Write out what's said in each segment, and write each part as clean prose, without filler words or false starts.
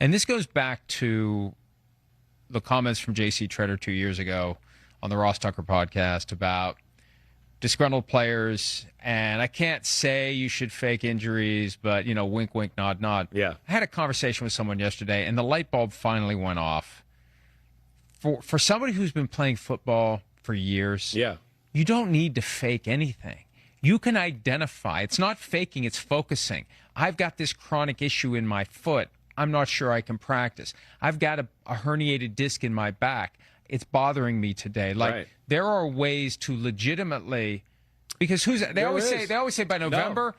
And this goes back to the comments from J.C. Treader 2 years ago on the Ross Tucker podcast about disgruntled players. And I can't say you should fake injuries, but, wink, wink, nod, nod. Yeah. I had a conversation with someone yesterday, and the light bulb finally went off. For somebody who's been playing football for years, you don't need to fake anything. You can identify. It's not faking, it's focusing. I've got this chronic issue in my foot. I'm not sure I can practice. I've got a herniated disc in my back. It's bothering me today. There are ways to legitimately, because they always say by November,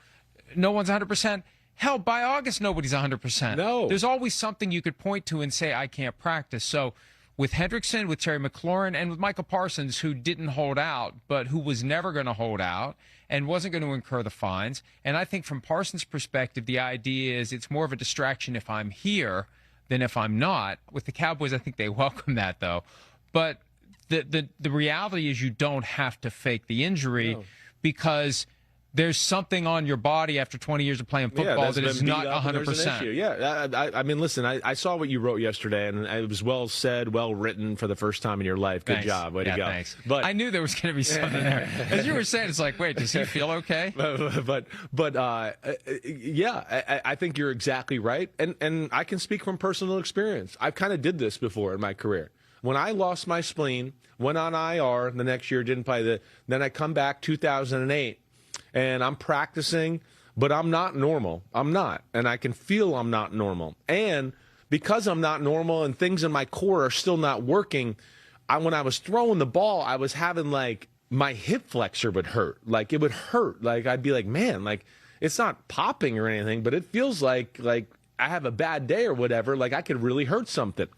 no one's 100%. Hell, by August, nobody's 100%. No. There's always something you could point to and say, I can't practice. So with Hendrickson, with Terry McLaurin, and with Michael Parsons, who didn't hold out, but who was never going to hold out and wasn't going to incur the fines. And I think from Parsons' perspective, the idea is it's more of a distraction if I'm here than if I'm not. With the Cowboys, I think they welcome that, though. But the reality is you don't have to fake the injury because there's something on your body after 20 years of playing football that is not 100%. Yeah, I mean, listen, I saw what you wrote yesterday, and it was well said, well written for the first time in your life. Good job. Way to go. Thanks. But I knew there was going to be something there. As you were saying, it's like, wait, does he feel okay? I think you're exactly right. And I can speak from personal experience. I've kind of did this before in my career. When I lost my spleen, went on IR the next year, didn't play then I come back 2008. And I'm practicing, but I'm not normal. I'm not. And I can feel I'm not normal. And because I'm not normal and things in my core are still not working, when I was throwing the ball, I was having, my hip flexor would hurt. It would hurt. I'd be like, man, it's not popping or anything, but it feels like I have a bad day or whatever. I could really hurt something.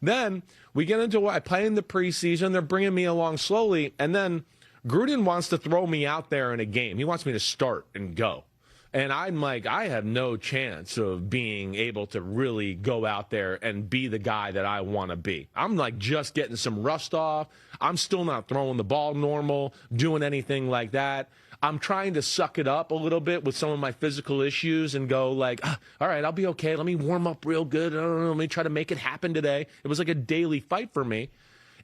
Then we get into I play in the preseason. They're bringing me along slowly. And then Gruden wants to throw me out there in a game. He wants me to start and go. And I'm like, I have no chance of being able to really go out there and be the guy that I want to be. I'm just getting some rust off. I'm still not throwing the ball normal, doing anything like that. I'm trying to suck it up a little bit with some of my physical issues and go all right, I'll be okay. Let me warm up real good. I don't know. Let me try to make it happen today. It was like a daily fight for me.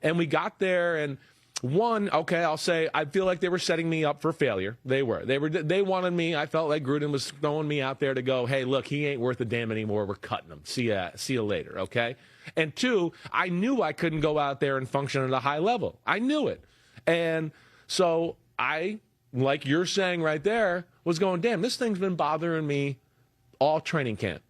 And we got there and I'll say I feel like they were setting me up for failure. They wanted me. I felt like Gruden was throwing me out there to go, hey, look, he ain't worth a damn anymore. We're cutting him. See you later, okay? And two, I knew I couldn't go out there and function at a high level. I knew it. And so I, like you're saying right there, was going, damn, this thing's been bothering me all training camp.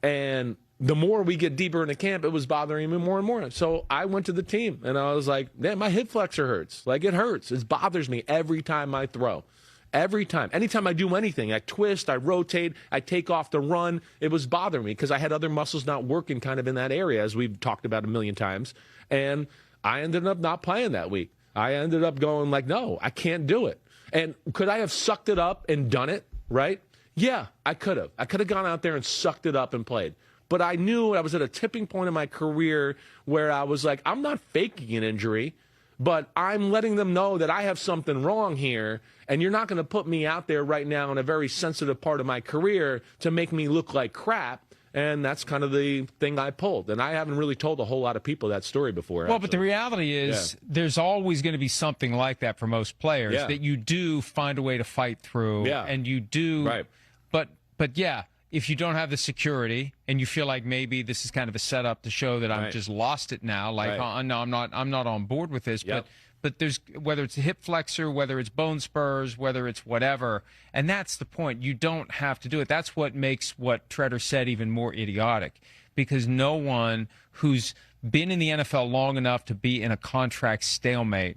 And the more we get deeper into camp, it was bothering me more and more. So I went to the team, and I was like, man, my hip flexor hurts. It hurts. It bothers me every time I throw. Every time. Anytime I do anything, I twist, I rotate, I take off the run, it was bothering me because I had other muscles not working kind of in that area, as we've talked about a million times. And I ended up not playing that week. I ended up going no, I can't do it. And could I have sucked it up and done it, right? Yeah, I could have. I could have gone out there and sucked it up and played. But I knew I was at a tipping point in my career where I was like, I'm not faking an injury, but I'm letting them know that I have something wrong here, and you're not going to put me out there right now in a very sensitive part of my career to make me look like crap. And that's kind of the thing I pulled. And I haven't really told a whole lot of people that story before. Well, but the reality is there's always going to be something like that for most players that you do find a way to fight through. Yeah. And you do. Right. But yeah, if you don't have the security and you feel like maybe this is kind of a setup to show that I've just lost it now, no, I'm not on board with this. Yep. But there's, whether it's a hip flexor, whether it's bone spurs, whether it's whatever, and that's the point. You don't have to do it. That's what makes what Treader said even more idiotic, because no one who's been in the NFL long enough to be in a contract stalemate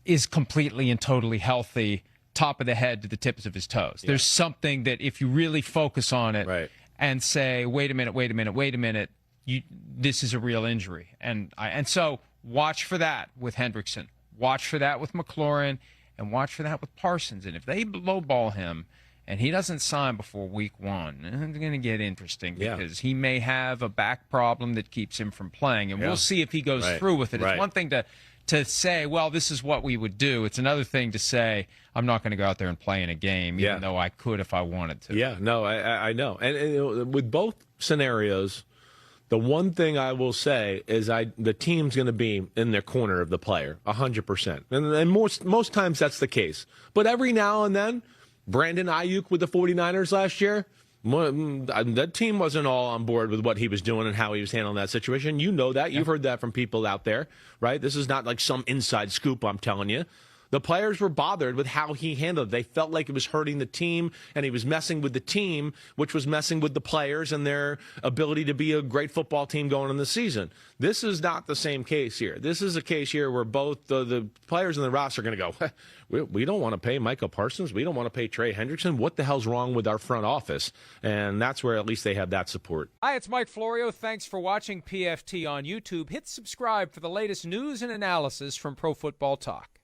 is completely and totally healthy, top of the head to the tips of his toes. Yeah. There's something that if you really focus on it and say, wait a minute, this is a real injury. And so watch for that with Hendrickson. Watch for that with McLaurin. And watch for that with Parsons. And if they lowball him and he doesn't sign before week 1, it's going to get interesting because he may have a back problem that keeps him from playing. And we'll see if he goes through with it. It's one thing to say, well, this is what we would do. It's another thing to say, I'm not going to go out there and play in a game, even though I could if I wanted to. Yeah, no, I know. And with both scenarios, the one thing I will say is the team's going to be in their corner of the player, 100%. And most times that's the case. But every now and then, Brandon Ayuk with the 49ers last year, that team wasn't all on board with what he was doing and how he was handling that situation. You know that. You've heard that from people out there, right? This is not like some inside scoop, I'm telling you. The players were bothered with how he handled it. They felt like it was hurting the team, and he was messing with the team, which was messing with the players and their ability to be a great football team going in the season. This is not the same case here. This is a case here where both the players and the roster are going to go, we don't want to pay Micah Parsons. We don't want to pay Trey Hendrickson. What the hell's wrong with our front office? And that's where at least they have that support. Hi, it's Mike Florio. Thanks for watching PFT on YouTube. Hit subscribe for the latest news and analysis from Pro Football Talk.